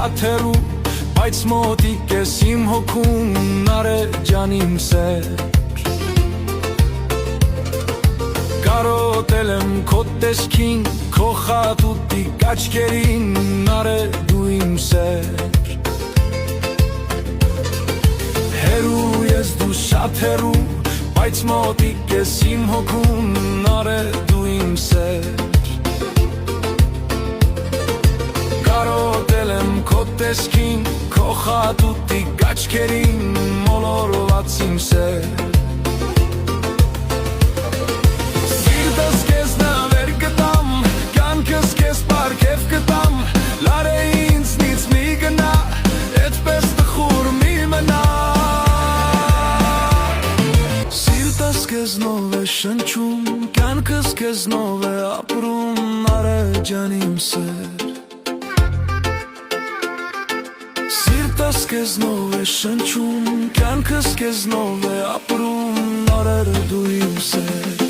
շատ հեռու, բայց մոտիկ ես իմ հոգում, Նարէ ջան իմ սեր։ Կարոտել եմ քո տեսքին, քո խատուտիկ աչքերին, Նարէ դու իմ սեր։ Հեռու ես դու շատ հեռու, բայց մոտիկ ես իմ հոգում, Նարէ դու իմ սեր։ Կարոտել եմ քո տեսքին, քո խատուտիկ աչքերին, մոլորված իմ սեր։ Սիրտս քեզ նավեր գտամ, կյանքս քեզ պարգև գտամ, լարե ինձնից մի գնա, էդպես տխուր մի մնա։ Սիրտս քեզնով է շնչում, կյանքս քեզնով է ապրում, Նարէ ջան իմ սեր։ Սիրտս քեզնով է շնչում, կյանքս քեզնով է ապրում, Նարէ դու իմ սեր։